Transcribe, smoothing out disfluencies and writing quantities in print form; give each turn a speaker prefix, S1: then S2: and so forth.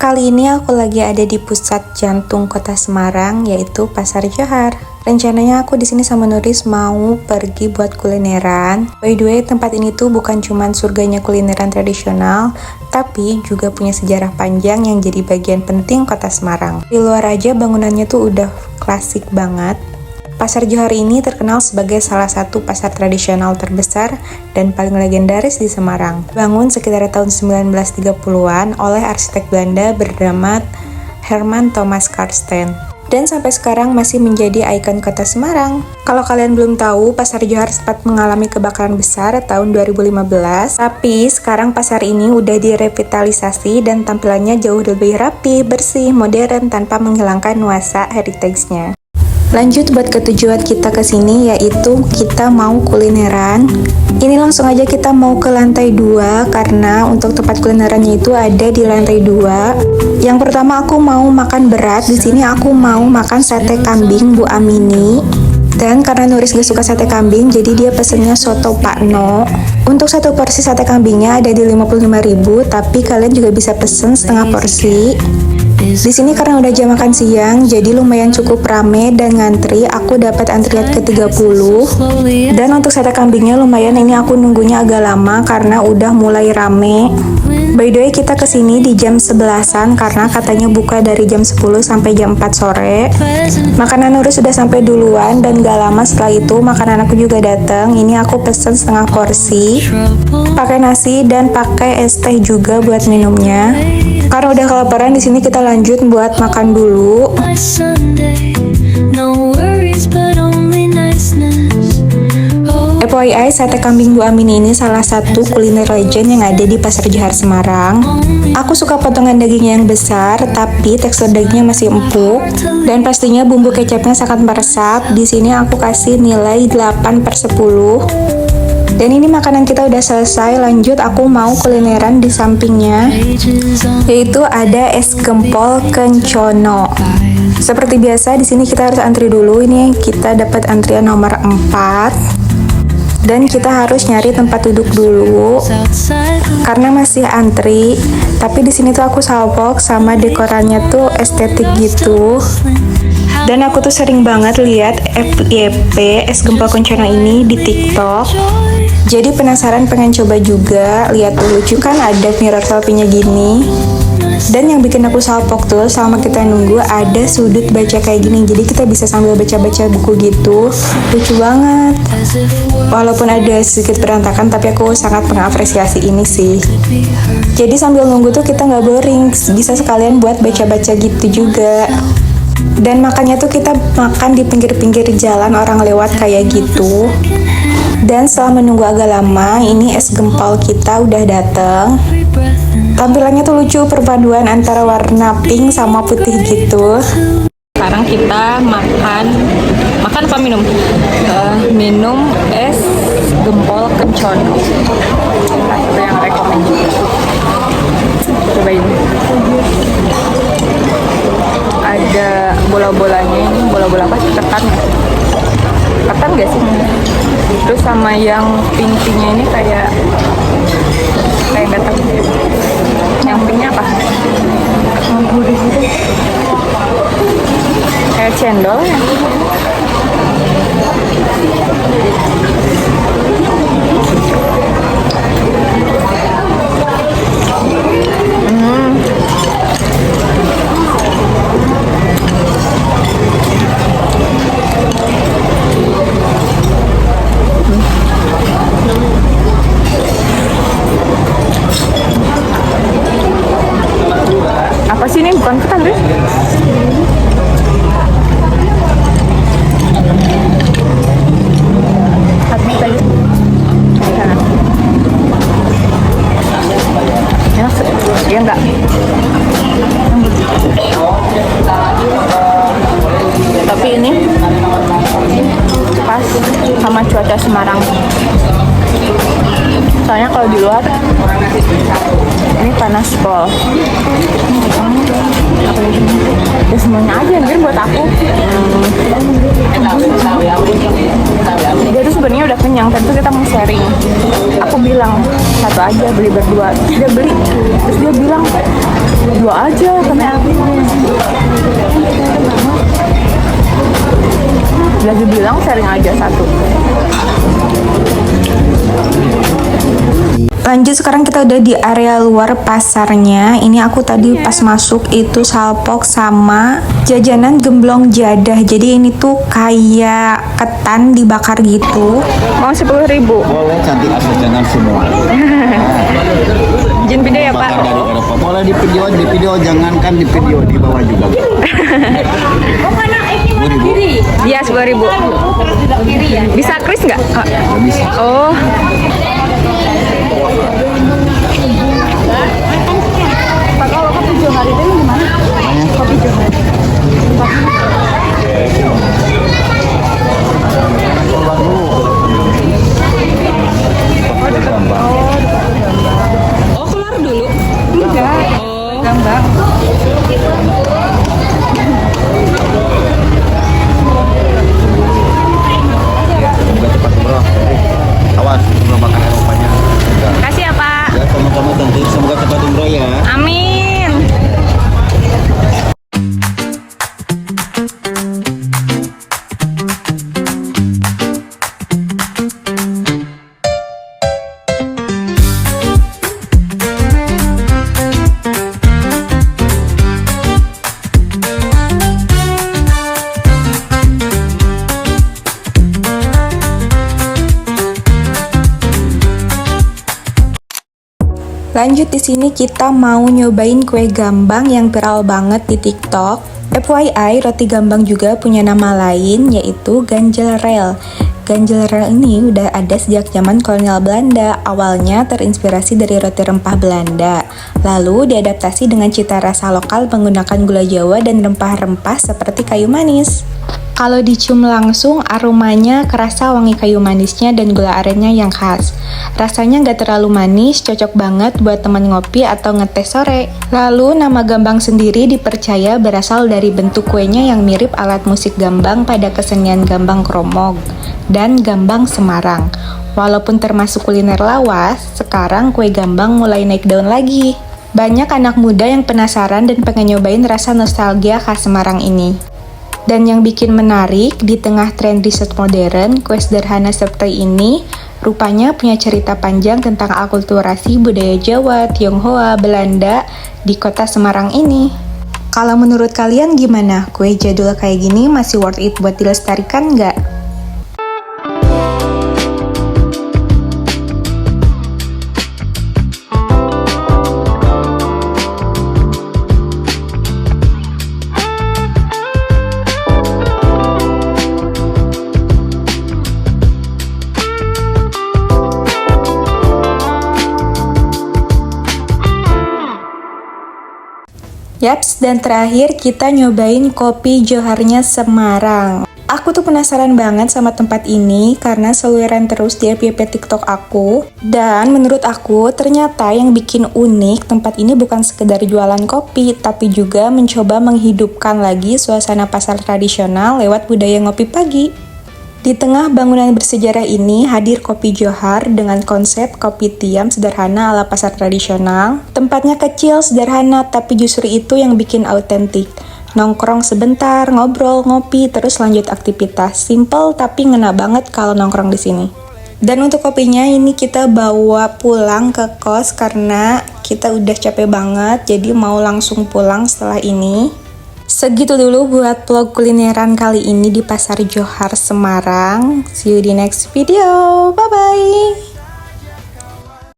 S1: Kali ini aku lagi ada di pusat jantung kota Semarang, yaitu Pasar Johar. Rencananya aku di sini sama Nuris mau pergi buat kulineran. By the way, tempat ini tuh bukan cuman surganya kulineran tradisional, tapi juga punya sejarah panjang yang jadi bagian penting kota Semarang. Di luar aja bangunannya tuh udah klasik banget. Pasar Johar ini terkenal sebagai salah satu pasar tradisional terbesar dan paling legendaris di Semarang. Bangun sekitar tahun 1930-an oleh arsitek Belanda bernama Herman Thomas Karsten. Dan sampai sekarang masih menjadi ikon kota Semarang. Kalau kalian belum tahu, Pasar Johar sempat mengalami kebakaran besar tahun 2015. Tapi sekarang pasar ini udah direvitalisasi dan tampilannya jauh lebih rapi, bersih, modern tanpa menghilangkan nuansa heritage-nya. Lanjut buat ketujuan kita ke sini, yaitu kita mau kulineran. Ini langsung aja kita mau ke lantai 2 karena untuk tempat kulinerannya itu ada di lantai 2. Yang pertama aku mau makan berat. Di sini aku mau makan sate kambing Bu Amini. Dan karena Nuris gak suka sate kambing, jadi dia pesennya soto Pak No. Untuk satu porsi sate kambingnya ada di 55.000, tapi kalian juga bisa pesen setengah porsi. Di sini karena udah jam makan siang, jadi lumayan cukup rame dan ngantri. Aku dapat antrian ke-30. Dan untuk sate kambingnya lumayan, ini aku nunggunya agak lama karena udah mulai rame. By the way, kita kesini di jam 11-an karena katanya buka dari jam 10 sampai jam 4 sore. Makanan Nurus sudah sampai duluan dan gak lama setelah itu makanan aku juga datang. Ini aku pesen setengah porsi, pakai nasi dan pakai es teh juga buat minumnya. Karena udah kelaparan, di sini kita lanjut buat makan dulu. FYI, sate kambing Bu Amini ini salah satu kuliner legend yang ada di Pasar Johar Semarang. Aku suka potongan dagingnya yang besar, tapi tekstur dagingnya masih empuk. Dan pastinya bumbu kecapnya sangat meresap. Di sini aku kasih nilai 8/10. Dan ini makanan kita udah selesai. Lanjut aku mau kulineran di sampingnya, yaitu ada es gempol kencono. Seperti biasa di sini kita harus antri dulu. Ini kita dapat antrian nomor 4. Dan kita harus nyari tempat duduk dulu karena masih antri. Tapi di sini tuh aku salpok sama dekorannya tuh estetik gitu. Dan aku tuh sering banget lihat FYP es gempol kencono ini di TikTok. Jadi penasaran pengen coba juga. Lihat tuh lucu kan, ada mirror selfie-nya gini. Dan yang bikin aku salpok tuh selama kita nunggu ada sudut baca kayak gini. Jadi kita bisa sambil baca-baca buku gitu. Lucu banget. Walaupun ada sedikit berantakan, tapi aku sangat mengapresiasi ini sih. Jadi sambil nunggu tuh kita nggak boring. Bisa sekalian buat baca-baca gitu juga. Dan makannya tuh kita makan di pinggir-pinggir jalan orang lewat kayak gitu. Dan setelah menunggu agak lama, ini es gempol kita udah dateng. Tampilannya tuh lucu, perpaduan antara warna pink sama putih gitu. Sekarang kita makan apa minum? Minum es gempol kencono. Itu yang rekomend. Cobain. Ada bola-bolanya ini, bola-bola apa? Ketan gak sih? Terus sama yang pink-pinknya ini kayak gak tahu. Yang pinknya apa? Kayak cendol ya? Apa sih ini? Bukan ketan deh. Habis tadi. Enak sih. Iya enggak? Tapi ini pas sama cuaca Semarang. Soalnya kalau di luar ini panas pol. Apa lagi? Ya semuanya aja anjir buat aku. Dia tuh sebenarnya udah kenyang, tapi tuh kita mau sharing. Aku bilang satu aja, beli berdua. Dia beli, terus dia bilang dua aja karena aku. Lagi bilang sharing aja satu. Lanjut, sekarang kita udah di area luar pasarnya. Ini aku tadi pas masuk itu salpok sama jajanan gemblong jadah. Jadi ini tuh kayak ketan dibakar gitu. Mau 10.000.
S2: Boleh, cantik asal jangan semua.
S1: Izin video ya Pak.
S2: Dari Eropa. Boleh di video jangankan di video di bawah juga.
S1: Iya 10.000. Bisa kris nggak?
S2: Nggak bisa.
S1: Oh. Pak, kalau kopi Johar itu gimana? Kopi Johar. Oh, keluar dulu? Enggak. Oh, gambar.
S2: Semoga cepat bro. Awas belum makan Eropanya.
S1: Kasih ya Pak.
S2: Ya sama-sama cantik. Semoga cepat umroh ya.
S1: Amin. Lanjut, di sini kita mau nyobain kue gambang yang viral banget di TikTok. FYI, roti gambang juga punya nama lain, yaitu ganjel rel. Ganjel rel ini udah ada sejak zaman kolonial Belanda. Awalnya terinspirasi dari roti rempah Belanda, lalu diadaptasi dengan cita rasa lokal menggunakan gula Jawa dan rempah-rempah seperti kayu manis. Kalau dicium langsung, aromanya kerasa wangi kayu manisnya dan gula arennya yang khas. Rasanya nggak terlalu manis, cocok banget buat teman ngopi atau ngeteh sore. Lalu, nama gambang sendiri dipercaya berasal dari bentuk kuenya yang mirip alat musik gambang pada kesenian gambang kromong dan gambang Semarang. Walaupun termasuk kuliner lawas, sekarang kue gambang mulai naik daun lagi. Banyak anak muda yang penasaran dan pengen nyobain rasa nostalgia khas Semarang ini. Dan yang bikin menarik, di tengah tren riset modern, kue sederhana seperti ini rupanya punya cerita panjang tentang akulturasi budaya Jawa, Tionghoa, Belanda di kota Semarang ini. Kalau menurut kalian gimana? Kue jadul kayak gini masih worth it buat dilestarikan nggak? Yaps, dan terakhir kita nyobain kopi Joharnya Semarang. Aku tuh penasaran banget sama tempat ini karena seluruhan terus di FYP TikTok aku. Dan menurut aku ternyata yang bikin unik tempat ini bukan sekedar jualan kopi, tapi juga mencoba menghidupkan lagi suasana pasar tradisional lewat budaya ngopi pagi. Di tengah bangunan bersejarah ini hadir Kopi Johar dengan konsep kopi tiam sederhana ala pasar tradisional. Tempatnya kecil, sederhana, tapi justru itu yang bikin autentik. Nongkrong sebentar, ngobrol, ngopi, terus lanjut aktivitas. Simple tapi ngena banget kalau nongkrong di sini. Dan untuk kopinya ini kita bawa pulang ke kos karena kita udah capek banget, jadi mau langsung pulang setelah ini. Segitu dulu buat vlog kulineran kali ini di Pasar Johar Semarang. See you di next video. Bye-bye.